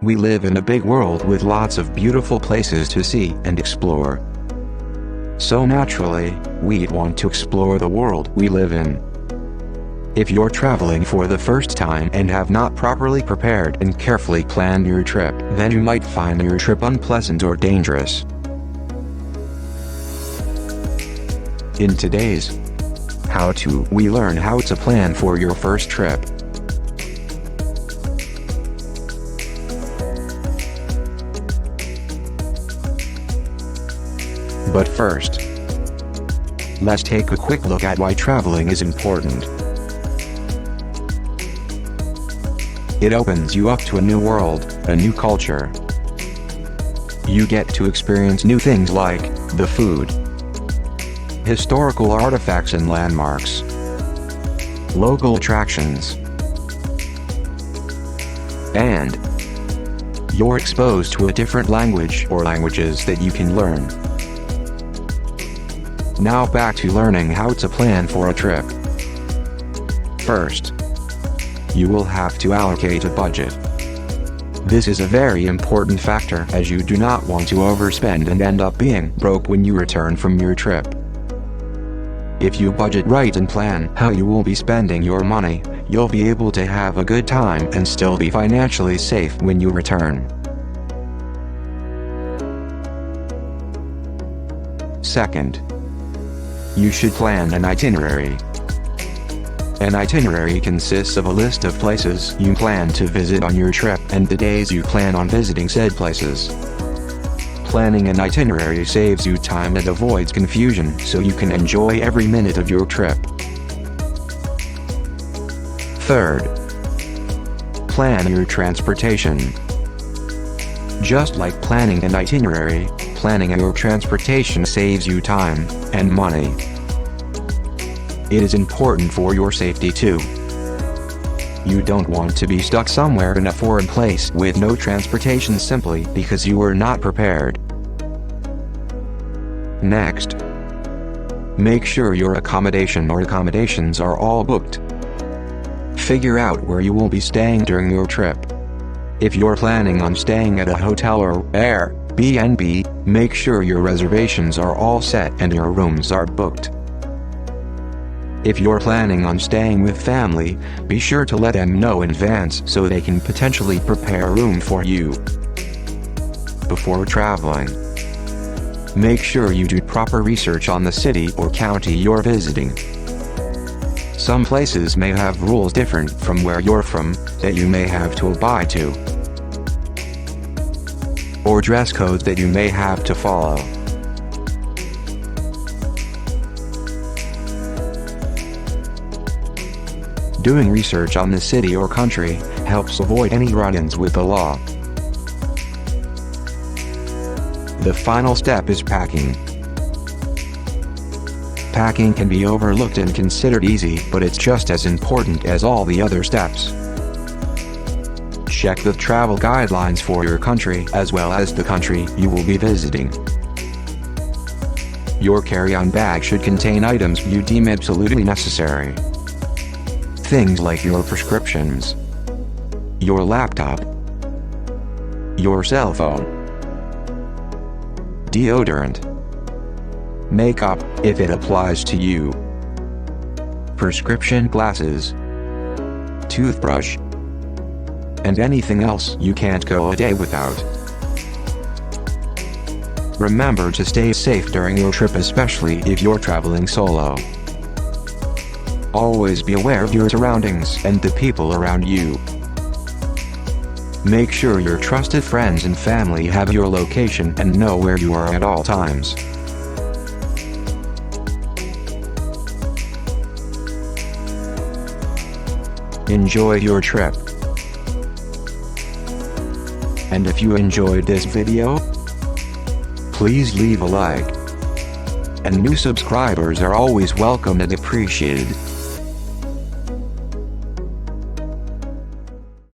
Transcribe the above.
We live in a big world with lots of beautiful places to see and explore. So naturally, we'd want to explore the world we live in. If you're traveling for the first time and have not properly prepared and carefully planned your trip, then you might find your trip unpleasant or dangerous. In today's how-to, we learn how to plan for your first trip. But first, let's take a quick look at why traveling is important. It opens you up to a new world, a new culture. You get to experience new things like the food, historical artifacts and landmarks, local attractions, and you're exposed to a different language or languages that you can learn. Now back to learning how to plan for a trip. First, you will have to allocate a budget. This is a very important factor as you do not want to overspend and end up being broke when you return from your trip. If you budget right and plan how you will be spending your money, you'll be able to have a good time and still be financially safe when you return. Second, you should plan an itinerary. An itinerary consists of a list of places you plan to visit on your trip and the days you plan on visiting said places. Planning an itinerary saves you time and avoids confusion so you can enjoy every minute of your trip. Third, plan your transportation. Just like planning an itinerary, planning your transportation saves you time and money. It is important for your safety too. You don't want to be stuck somewhere in a foreign place with no transportation simply because you were not prepared. Next, make sure your accommodation or accommodations are all booked. Figure out where you will be staying during your trip. If you're planning on staying at a hotel or Airbnb, make sure your reservations are all set and your rooms are booked. If you're planning on staying with family, be sure to let them know in advance so they can potentially prepare a room for you. Before traveling, make sure you do proper research on the city or county you're visiting. Some places may have rules different from where you're from that you may have to abide to, or dress codes that you may have to follow. Doing research on the city or country helps avoid any run-ins with the law. The final step is packing. Packing can be overlooked and considered easy, but it's just as important as all the other steps. Check the travel guidelines for your country as well as the country you will be visiting. Your carry-on bag should contain items you deem absolutely necessary. Things like your prescriptions, your laptop, your cell phone, deodorant, makeup, if it applies to you, prescription glasses, toothbrush, and anything else you can't go a day without. Remember to stay safe during your trip, especially if you're traveling solo. Always be aware of your surroundings and the people around you. Make sure your trusted friends and family have your location and know where you are at all times. Enjoy your trip. And if you enjoyed this video, please leave a like. And new subscribers are always welcome and appreciated.